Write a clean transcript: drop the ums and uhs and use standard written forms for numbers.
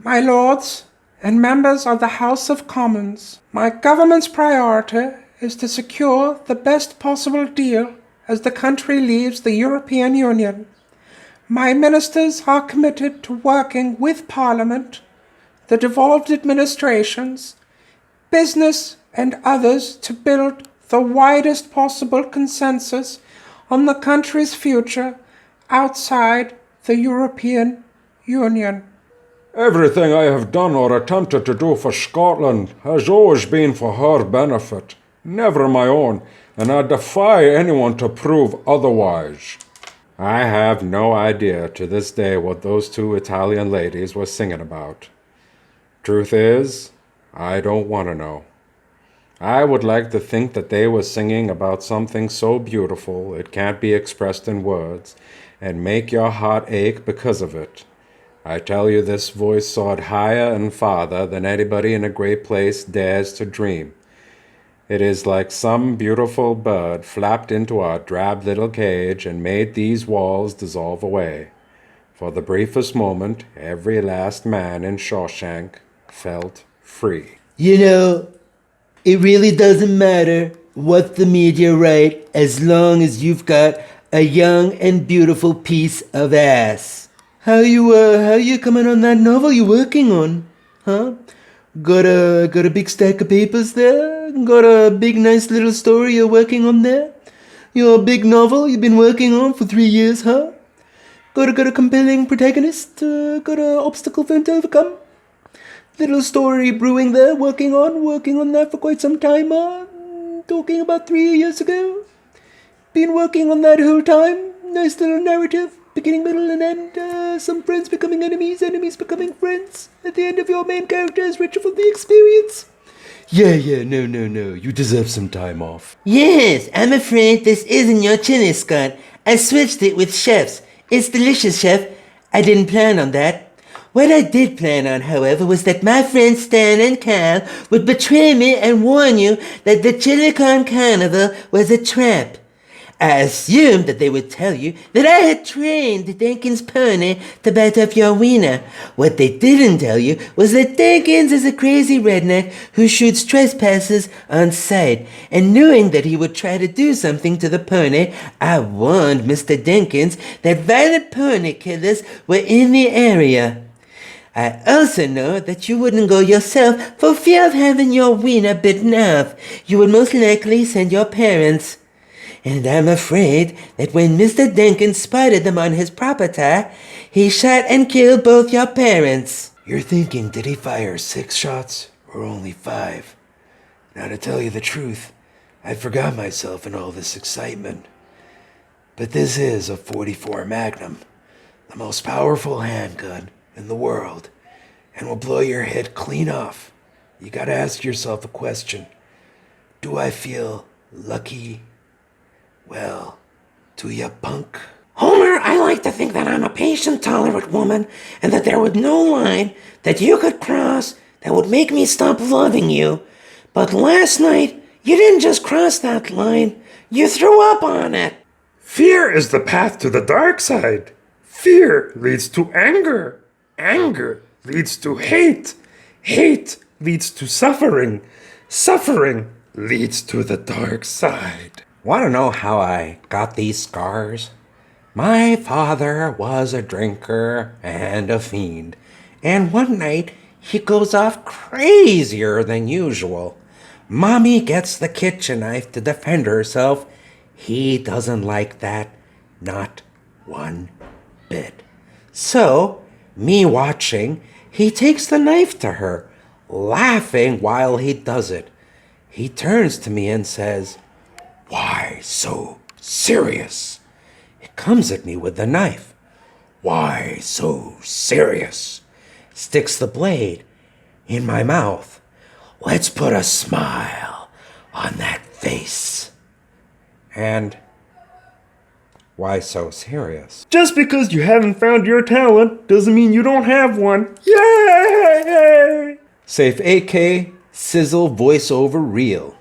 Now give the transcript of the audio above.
My lords and members of the House of Commons, my government's priority is to secure the best possible deal as the country leaves the European Union. My ministers are committed to working with Parliament, the devolved administrations, business and others to build the widest possible consensus on the country's future outside the European Union. Everything I have done or attempted to do for Scotland has always been for her benefit, never my own, and I defy anyone to prove otherwise. I have no idea to this day what those two Italian ladies were singing about. Truth is, I don't want to know. I would like to think that they were singing about something so beautiful it can't be expressed in words, and make your heart ache because of it. I tell you, this voice soared higher and farther than anybody in a great place dares to dream. It is like some beautiful bird flapped into our drab little cage and made these walls dissolve away. For the briefest moment, every last man in Shawshank felt free. You know, it really doesn't matter what the media write as long as you've got a young and beautiful piece of ass. How you coming on that novel you're working on? Huh? Got a big stack of papers there? Got a big nice little story you're working on there? Your big novel you've been working on for 3 years, huh? Got a compelling protagonist? Got a obstacle for him to overcome? Little story brewing there, working on that for quite some time, huh? Talking about 3 years ago? Been working on that whole time? Nice little narrative, beginning, middle, and end. Some friends becoming enemies, enemies becoming friends. At the end of your main character is richer from the experience. Yeah, no. You deserve some time off. Yes, I'm afraid this isn't your chili, Scott. I switched it with chefs. It's delicious, chef. I didn't plan on that. What I did plan on, however, was that my friends Stan and Cal would betray me and warn you that the chili con carnival was a trap. I assumed that they would tell you that I had trained Denkins pony to bite up your wiener. What they didn't tell you was that Denkins is a crazy redneck who shoots trespassers on sight, and knowing that he would try to do something to the pony, I warned Mr. Denkins that violent pony killers were in the area. I also know that you wouldn't go yourself for fear of having your wiener bitten off. You would most likely send your parents. And I'm afraid that when Mr. Denkins spotted them on his property, he shot and killed both your parents. You're thinking, did he fire 6 shots or only 5? Now, to tell you the truth, I forgot myself in all this excitement. But this is a .44 Magnum, the most powerful handgun in the world, and will blow your head clean off. You gotta ask yourself a question. Do I feel lucky? Well, do ya, punk? Homer, I like to think that I'm a patient, tolerant woman, and that there was no line that you could cross that would make me stop loving you. But last night, you didn't just cross that line, you threw up on it. Fear is the path to the dark side. Fear leads to anger. Anger leads to hate. Hate leads to suffering. Suffering leads to the dark side. Want to know how I got these scars? My father was a drinker and a fiend, and one night he goes off crazier than usual. Mommy gets the kitchen knife to defend herself. He doesn't like that, not one bit. So, me watching, he takes the knife to her, laughing while he does it. He turns to me and says, "Why so serious?" He comes at me with the knife. "Why so serious?" Sticks the blade in my mouth. "Let's put a smile on that face." And why so serious? Just because you haven't found your talent doesn't mean you don't have one. Yay! Saif AK, Sizzle voiceover reel.